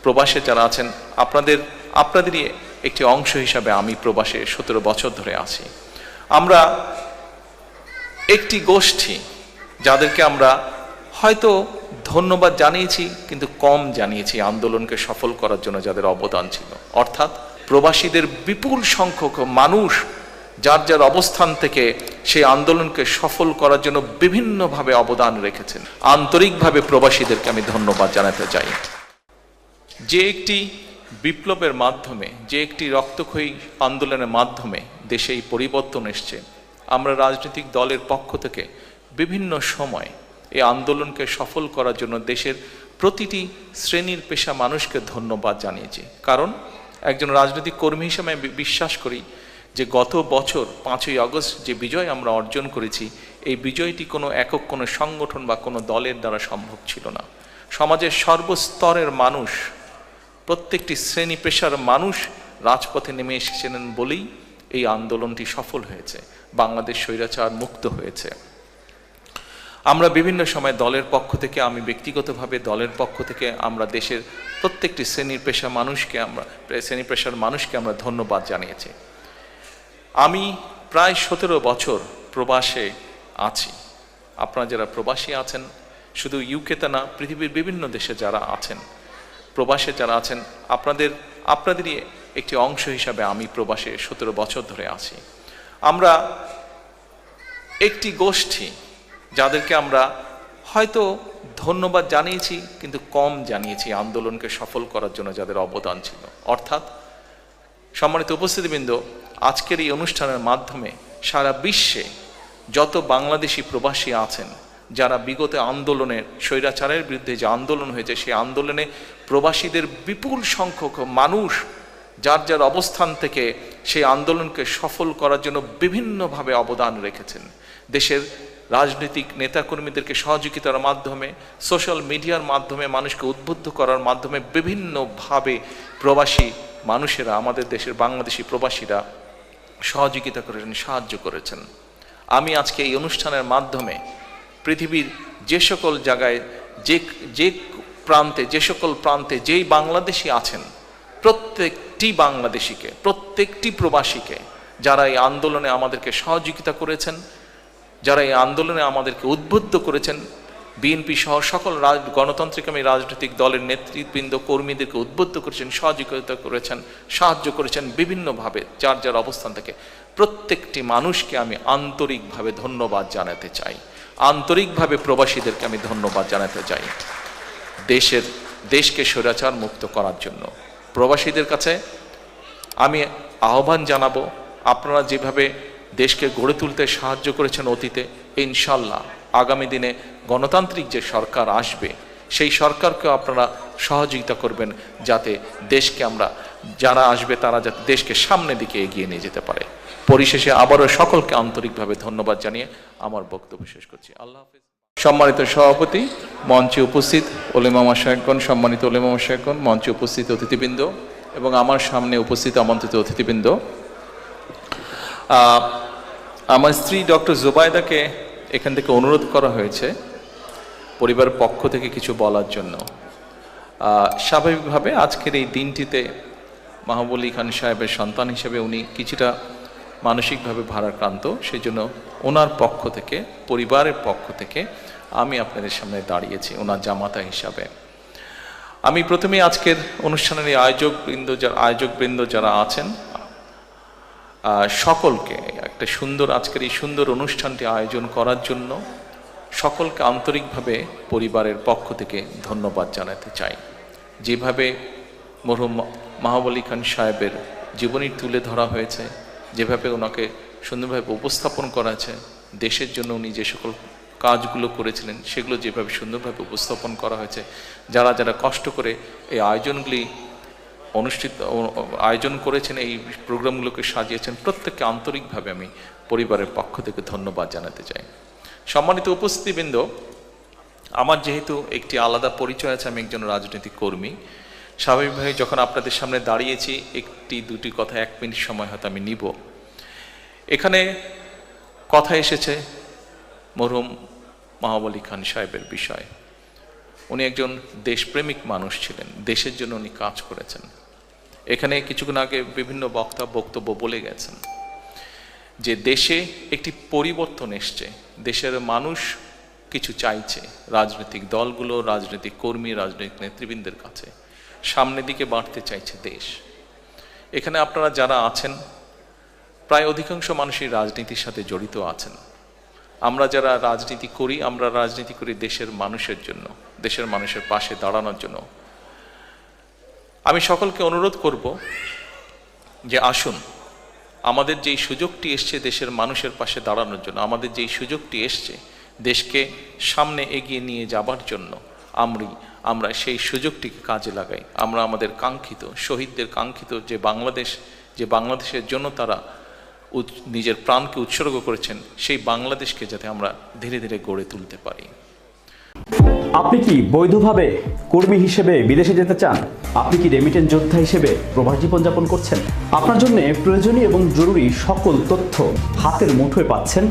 প্রবাসে যারা আছেন আপনাদেরই একটি অংশ হিসাবে আমি প্রবাসে 17 বছর ধরে আছি। আমরা একটি গোষ্ঠী যাদেরকে আমরা হয়তো ধন্যবাদ জানিয়েছি, কিন্তু কম জানিয়েছি আন্দোলনকে সফল করার জন্য যাদের অবদান ছিল। অর্থাৎ প্রবাসীদের বিপুল সংখ্যক মানুষ যার যার অবস্থান থেকে সেই আন্দোলনকে সফল করার জন্য বিভিন্নভাবে অবদান রেখেছেন। আন্তরিকভাবে প্রবাসীদেরকে আমি ধন্যবাদ জানাতে চাই। যে একটি বিপ্লবের মাধ্যমে, যে একটি রক্তক্ষয়ী আন্দোলনের মাধ্যমে দেশে এই পরিবর্তন এসছে, আমরা রাজনৈতিক দলের পক্ষ থেকে বিভিন্ন সময় এই আন্দোলনকে সফল করার জন্য দেশের প্রতিটি শ্রেণীর পেশা মানুষকে ধন্যবাদ জানিয়েছি। কারণ একজন রাজনৈতিক কর্মী হিসেবে আমি বিশ্বাস করি যে গত বছর 5ই আগস্ট যে বিজয় আমরা অর্জন করেছি, এই বিজয়টি কোনো একক কোনো সংগঠন বা কোনো দলের দ্বারা সম্ভব ছিল না। সমাজের সর্বস্তরের মানুষ, প্রত্যেকটি শ্রেণী পেশার মানুষ রাজপথে নেমে এসেছিলেন বলেই এই আন্দোলনটি সফল হয়েছে, বাংলাদেশ স্বৈরাচার মুক্ত হয়েছে। আমরা বিভিন্ন সময় দলের পক্ষ থেকে, আমি ব্যক্তিগতভাবে দলের পক্ষ থেকে আমরা দেশের প্রত্যেকটি শ্রেণী পেশার মানুষকে আমরা ধন্যবাদ জানিয়েছি। আমি প্রায় 17 বছর প্রবাসে আছি। আপনারা যারা প্রবাসী আছেন, শুধু ইউকেতে না, পৃথিবীর বিভিন্ন দেশে যারা আছেন, প্রবাসে যারা আছেন, আপনাদেরই একটি অংশ হিসাবে আমি প্রবাসে 17 বছর ধরে আছি। আমরা একটি গোষ্ঠী যাদেরকে আমরা হয়তো ধন্যবাদ জানিয়েছি, কিন্তু কম জানিয়েছি আন্দোলনকে সফল করার জন্য যাদের অবদান ছিল। অর্থাৎ সম্মানিত উপস্থিতিবৃন্দ, আজকের এই অনুষ্ঠানের মাধ্যমে সারা বিশ্বে যত বাংলাদেশি প্রবাসী আছেন, যারা বিগত আন্দোলনের, স্বৈরাচারের বিরুদ্ধে যে আন্দোলন হয়েছে, সেই আন্দোলনে প্রবাসীদের বিপুল সংখ্যক মানুষ যার যার অবস্থান থেকে সেই আন্দোলনকে সফল করার জন্য বিভিন্নভাবে অবদান রেখেছেন। দেশের রাজনৈতিক নেতাকর্মীদেরকে সহযোগিতার মাধ্যমে, সোশ্যাল মিডিয়ার মাধ্যমে, মানুষকে উদ্বুদ্ধ করার মাধ্যমে বিভিন্নভাবে প্রবাসী মানুষেরা, আমাদের দেশের বাংলাদেশি প্রবাসীরা সহযোগিতা করেছেন, সাহায্য করেছেন। আমি আজকে এই অনুষ্ঠানের মাধ্যমে পৃথিবীর যে সকল জায়গায়, যে প্রান্তে, যে সকল প্রান্তে যেই বাংলাদেশি আছেন, প্রত্যেকটি বাংলাদেশিকে, প্রত্যেকটি প্রবাসীকে, যারা এই আন্দোলনে আমাদেরকে সহযোগিতা করেছেন, যারা এই আন্দোলনে আমাদেরকে উদ্বুদ্ধ করেছেন, বিএনপি সহ সকল গণতান্ত্রিকামী রাজনৈতিক দলের নেতৃবৃন্দ, কর্মীদেরকে উদ্বুদ্ধ করেছেন, সহযোগিতা করেছেন, সাহায্য করেছেন বিভিন্নভাবে যার যার অবস্থান থেকে, প্রত্যেকটি মানুষকে আমি আন্তরিকভাবে ধন্যবাদ জানাতে চাই। আন্তরিকভাবে প্রবাসীদেরকে আমি ধন্যবাদ জানাতে চাই দেশকে স্বৈরাচার মুক্ত করার জন্য। প্রবাসীদের কাছে আমি আহ্বান জানাবো, আপনারা যেভাবে দেশকে গড়ে তুলতে সাহায্য করেছেন অতীতে, ইনশাল্লাহ আগামী দিনে গণতান্ত্রিক যে সরকার আসবে, সেই সরকারকেও আপনারা সহযোগিতা করবেন, যাতে দেশকে যারা আসবে তারা যাতে দেশকে সামনের দিকে এগিয়ে নিয়ে যেতে পারে। পরিশেষে আবারও সকলকে আন্তরিকভাবে ধন্যবাদ জানিয়ে আমার বক্তব্য শেষ করছি। আল্লাহ হাফেজ। সম্মানিত সভাপতি, মঞ্চে উপস্থিত ওলেমা মাশায়েখগণ, সম্মানিত ওলেমা মাশায়েখগণ, মঞ্চে উপস্থিত অতিথিবৃন্দ এবং আমার সামনে উপস্থিত আমন্ত্রিত অতিথিবৃন্দ, আমার স্ত্রী ডক্টর জুবাইদাকে এখান থেকে অনুরোধ করা হয়েছে পরিবারের পক্ষ থেকে কিছু বলার জন্য। স্বাভাবিকভাবে আজকের এই দিনটিতে মাহবুব আলী খান সাহেবের সন্তান হিসেবে উনি কিছুটা মানসিকভাবে ভারাক্রান্ত, সেই জন্য ওনার পক্ষ থেকে, পরিবারের পক্ষ থেকে আমি আপনাদের সামনে দাঁড়িয়েছি ওনার জামাতা হিসাবে। আমি প্রথমে আজকের অনুষ্ঠানের এই আয়োজকবৃন্দ যারা আছেন সকলকে একটা আজকের এই সুন্দর অনুষ্ঠানটি আয়োজন করার জন্য সকলকে আন্তরিকভাবে পরিবারের পক্ষ থেকে ধন্যবাদ জানাতে চাই। যেভাবে মরহুম মাহবুব আলী খান সাহেবের জীবনী তুলে ধরা হয়েছে, যেভাবে ওনাকে সুন্দরভাবে উপস্থাপন করা আছে, দেশের জন্য উনি যে সকল কাজগুলো করেছিলেন সেগুলো যেভাবে সুন্দরভাবে উপস্থাপন করা হয়েছে, যারা যারা কষ্ট করে এই আয়োজনগুলি আয়োজন করেছেন, এই প্রোগ্রামগুলোকে সাজিয়েছেন, প্রত্যেককে আন্তরিকভাবে আমি পরিবারের পক্ষ থেকে ধন্যবাদ জানাতে চাই। সম্মানিত উপস্থিতিবৃন্দ, আমার যেহেতু একটি আলাদা পরিচয় আছে, আমি একজন রাজনৈতিক কর্মী, স্বাভাবিকভাবে যখন আপনাদের সামনে দাঁড়িয়েছি একটি দুটি কথা 1 মিনিট সময় হয়তো আমি নিব। এখানে কথা এসেছে মরহুম মাহবুব আলী খান সাহেবের বিষয়। উনি একজন দেশপ্রেমিক মানুষ ছিলেন, দেশের জন্য উনি কাজ করেছেন। এখানে কিছুক্ষণ আগে বিভিন্ন বক্তব্য বলে গেছেন যে দেশে একটি পরিবর্তন এসছে, দেশের মানুষ কিছু চাইছে, রাজনৈতিক দলগুলো, রাজনৈতিক কর্মী, রাজনৈতিক নেতৃবৃন্দের কাছে সামনের দিকে বাড়তে চাইছে দেশ। এখানে আপনারা যারা আছেন প্রায় অধিকাংশ মানুষই রাজনীতির সাথে জড়িত আছেন। আমরা যারা রাজনীতি করি, আমরা রাজনীতি করি দেশের মানুষের জন্য, দেশের মানুষের পাশে দাঁড়ানোর জন্য। আমি সকলকে অনুরোধ করব যে আসুন, আমাদের যেই সুযোগটি এসছে দেশের মানুষের পাশে দাঁড়ানোর জন্য, আমাদের যেই সুযোগটি এসছে দেশকে সামনে এগিয়ে নিয়ে যাবার জন্য, আমরা সেই সুযোগটিকে কাজে লাগাই। আমরা আমাদের কাঙ্ক্ষিত, শহীদদের কাঙ্ক্ষিত যে বাংলাদেশের জন্য তারা নিজের প্রাণকে উৎসর্গ করেছেন, সেই বাংলাদেশকে যাতে আমরা ধীরে ধীরে গড়ে তুলতে পারি। আপনি কি বৈধভাবে কর্মী হিসেবে বিদেশে যেতে চান? আপনি কি রেমিটেন্স যোদ্ধা হিসেবে প্রবাস জীবনযাপন করছেন? আপনার জন্য প্রয়োজনীয় এবং জরুরি সকল তথ্য হাতের মুঠোয় পাচ্ছেন